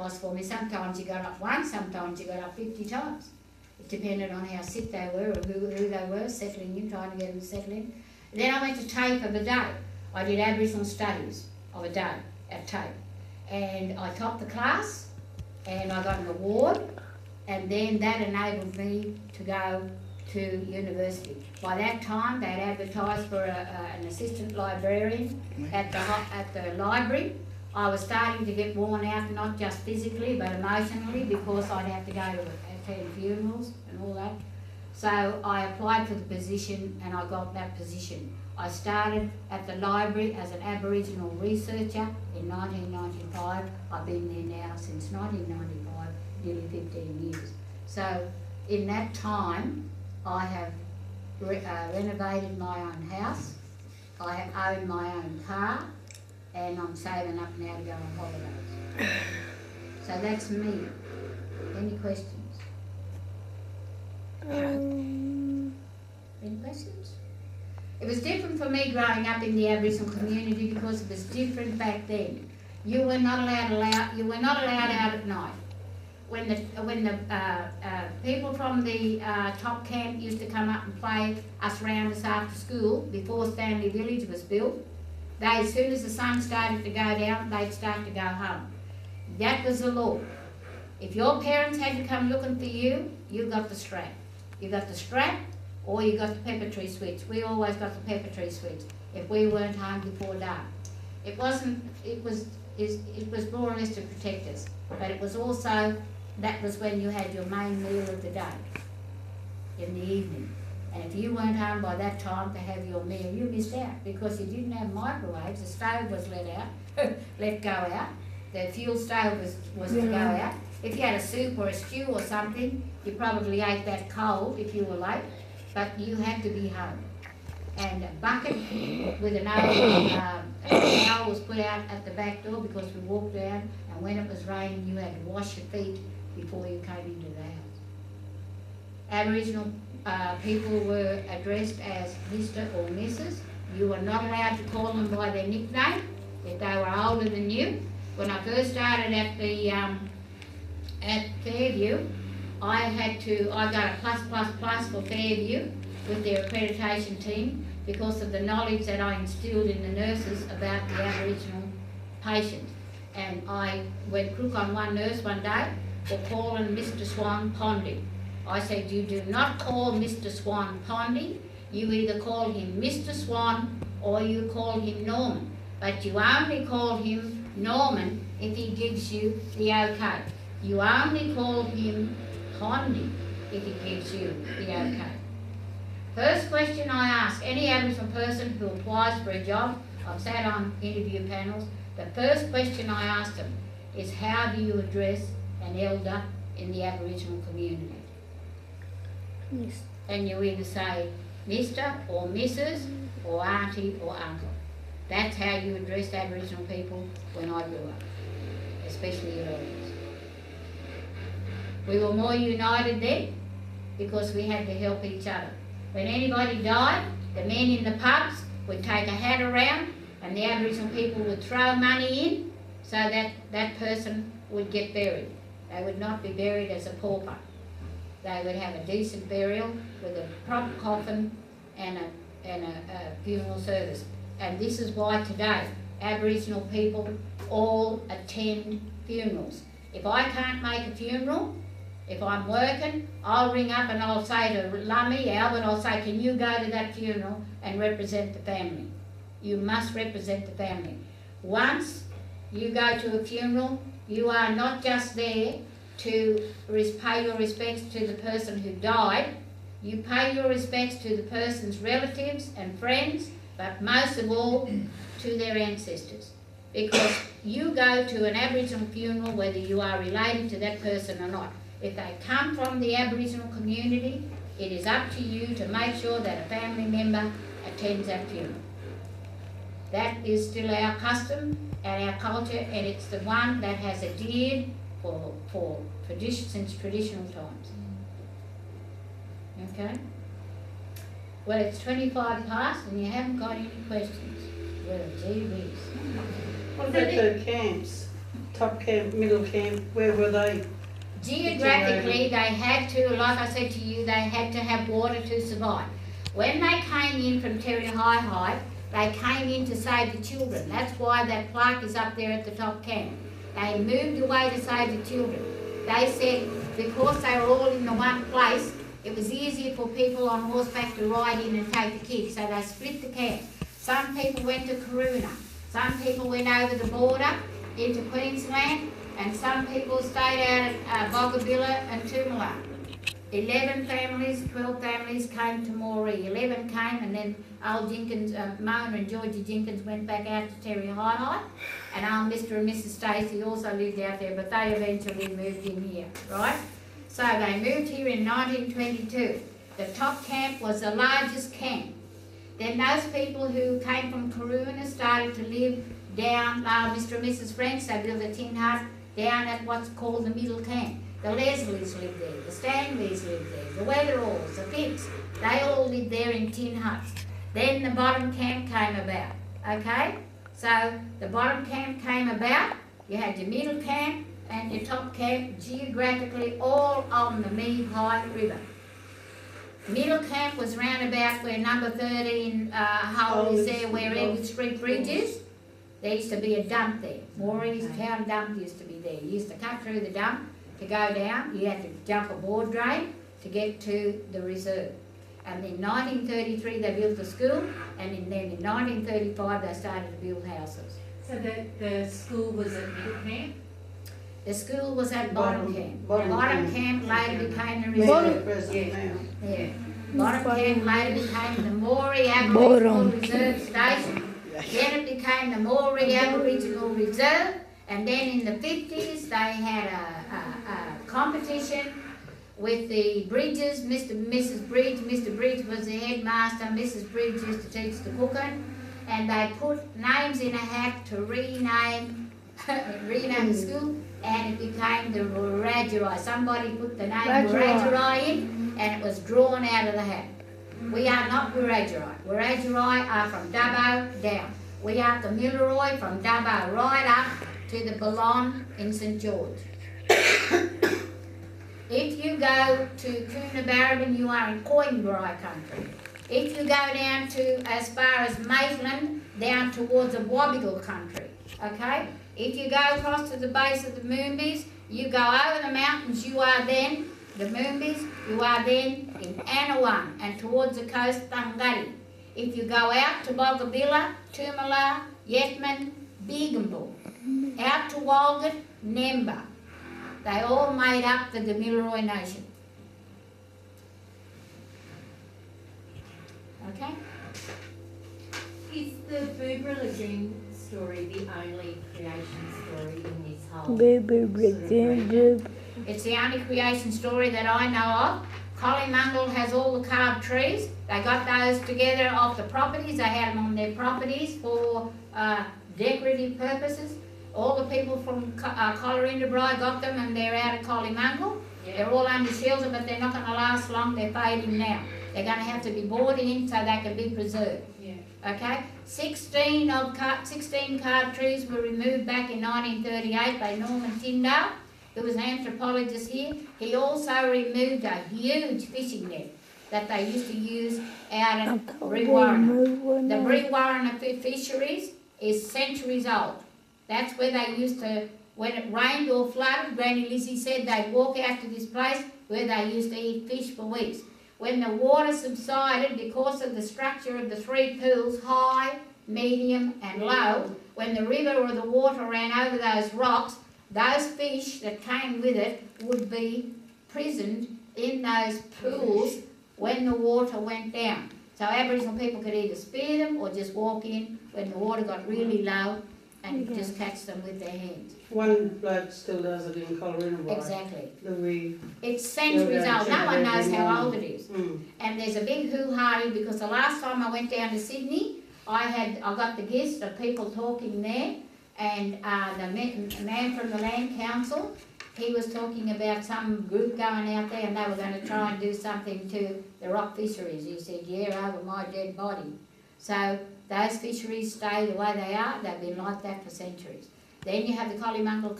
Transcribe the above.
was for me. Sometimes you got up once, sometimes you got up 50 times. It depended on how sick they were or who they were, settling in, trying to get them settled in. Then I went to TAFE of a day. I did Aboriginal studies of a day at TAFE. And I topped the class, and I got an award, and then that enabled me to go to university. By that time, they'd advertised for an assistant librarian at the library. I was starting to get worn out, not just physically, but emotionally, because I'd have to go to attend funerals and all that. So I applied for the position, and I got that position. I started at the library as an Aboriginal researcher in 1995. I've been there now since 1995, nearly 15 years. So in that time, I have renovated my own house, I have owned my own car, and I'm saving up now to go on holidays. So that's me. Any questions? Any questions? It was different for me growing up in the Aboriginal community because it was different back then. You were not allowed out at night. When the people from the top camp used to come up and play us round us after school before Stanley Village was built, as soon as the sun started to go down, they'd start to go home. That was the law. If your parents had to come looking for you, you got the strap. You got the strap, or you got the pepper tree switch. We always got the pepper tree switch if we weren't home before dark. It was more or less to protect us, but it was also, that was when you had your main meal of the day, in the evening. And if you weren't home by that time to have your meal, you missed out, because you didn't have microwaves. The stove was let go out. The fuel stove was to go out. If you had a soup or a stew or something, you probably ate that cold if you were late, but you had to be home. And a bucket with an old towel was put out at the back door, because we walked down, and when it was raining, you had to wash your feet before you came into the house. Aboriginal people were addressed as Mr. or Mrs. You were not allowed to call them by their nickname if they were older than you. When I first started at Fairview, I got a plus for Fairview with their accreditation team, because of the knowledge that I instilled in the nurses about the Aboriginal patients. And I went crook on one nurse one day for calling Mr. Swan Pondy. I said, you do not call Mr. Swan Pondy. You either call him Mr. Swan or you call him Norman. But you only call him Norman if he gives you the okay. You only call him Pondy if he gives you the okay. First question I ask any Aboriginal person who applies for a job, I've sat on interview panels, the first question I ask them is, how do you address an elder in the Aboriginal community? Yes. And you either say Mr. or Mrs. or Auntie or Uncle. That's how you address Aboriginal people when I grew up, especially elders. We were more united then because we had to help each other. When anybody died, the men in the pubs would take a hat around and the Aboriginal people would throw money in so that that person would get buried. They would not be buried as a pauper. They would have a decent burial with a proper coffin and a funeral service. And this is why today Aboriginal people all attend funerals. If I can't make a funeral, if I'm working, I'll ring up and I'll say to Lummy, Albert, I'll say, can you go to that funeral and represent the family? You must represent the family. Once you go to a funeral, you are not just there to pay your respects to the person who died. You pay your respects to the person's relatives and friends, but most of all to their ancestors. Because you go to an Aboriginal funeral whether you are related to that person or not. If they come from the Aboriginal community, it is up to you to make sure that a family member attends that funeral. That is still our custom and our culture, and it's the one that has adhered since traditional times. Okay? Well, it's 25 past and you haven't got any questions. Well, gee whiz. What about the camps? top camp, middle camp, where were they? Geographically, they had to, like I said to you, they had to have water to survive. When they came in from Terry High, they came in to save the children. That's why that plaque is up there at the top camp. They moved away to save the children. They said because they were all in the one place, it was easier for people on horseback to ride in and take the kids. So they split the camp. Some people went to Corunna. Some people went over the border into Queensland. And some people stayed out at Boggabilla and Toomala. 11 families, 12 families came to Moree. 11 came, and then old Jenkins, Mona and Georgie Jenkins went back out to Terry High. And old Mr. and Mrs. Stacey also lived out there, but they eventually moved in here, right? So they moved here in 1922. The top camp was the largest camp. Then those people who came from Corunna started to live down, Mr. and Mrs. French, they built a tin hut down at what's called the middle camp. The Leslies lived there, the Stanleys lived there, the Weatheralls, the Phipps, they all lived there in tin huts. Then the bottom camp came about, okay? So the bottom camp came about, you had your middle camp and your top camp geographically all on the Meave High River. Middle camp was round about where number 13 hole is there, where Edward Street Bridge is. There used to be a dump there. Moree's town dump used to be there. You used to cut through the dump to go down. You had to jump a board drain to get to the reserve. And in 1933 they built a school, and then in 1935 they started to build houses. So the school was at middle camp? The school was at bottom camp. Bottom camp later became the Bottom. reserve. Yeah. Bottom camp later became the Moree Aboriginal Reserve Station. Then it became the Moree Aboriginal Reserve, and then in the 50s they had a competition with the Bridges, Mr. and Mrs. Bridge. Mr. Bridge was the headmaster, Mrs. Bridge used to teach the cooking, and they put names in a hat to rename the school, and it became the Wiradjuri. Somebody put the name Wiradjuri in, and it was drawn out of the hat. We are not Wiradjuri. Wiradjuri are from Dubbo down. We are the Milroy from Dubbo right up to the Ballon in St George. If you go to Coonabarabran, you are in Coimbrae country. If you go down to as far as Maitland, down towards the Wabbegal country, okay? If you go across to the base of the Moombies, you go over the mountains, you are then the Moombies, you are then in Anawan and towards the coast, Thangari. If you go out to Boggabilla, Toomala, Yetman, Beegamble, out to Walgett, Nemba, they all made up the Gamilaroi Nation. Okay? Is the Boobra Lagoon story the only creation story in this whole It's the only creation story that I know of. Collymungle has all the carved trees. They got those together off the properties. They had them on their properties for decorative purposes. All the people from Collarinda got them, and they're out at Collymungle. Yeah. They're all under shelter, but they're not going to last long. They're fading now. They're going to have to be bored in so they can be preserved. Yeah. Okay? 16 carved trees were removed back in 1938 by Norman Tyndale, who was an anthropologist here. He also removed a huge fishing net that they used to use out at Brewarrina. The Brewarrina fisheries is centuries old. That's where they used to, when it rained or flooded, Granny Lizzie said they'd walk out to this place where they used to eat fish for weeks. When the water subsided, because of the structure of the three pools, high, medium and low, when the river or the water ran over those rocks, those fish that came with it would be prisoned in those pools when the water went down. So Aboriginal people could either spear them or just walk in when the water got really low and just catch them with their hands. One bloke still does it in Collarinda. Exactly. Louis. It's centuries old. No one knows how old it is. Mm. And there's a big hoo-ha because the last time I went down to Sydney, I got the gist of people talking there, and the man from the Land Council, he was talking about some group going out there and they were going to try and do something to the rock fisheries. He said, yeah, over my dead body. So those fisheries stay the way they are. They've been like that for centuries. Then you have the Collymungle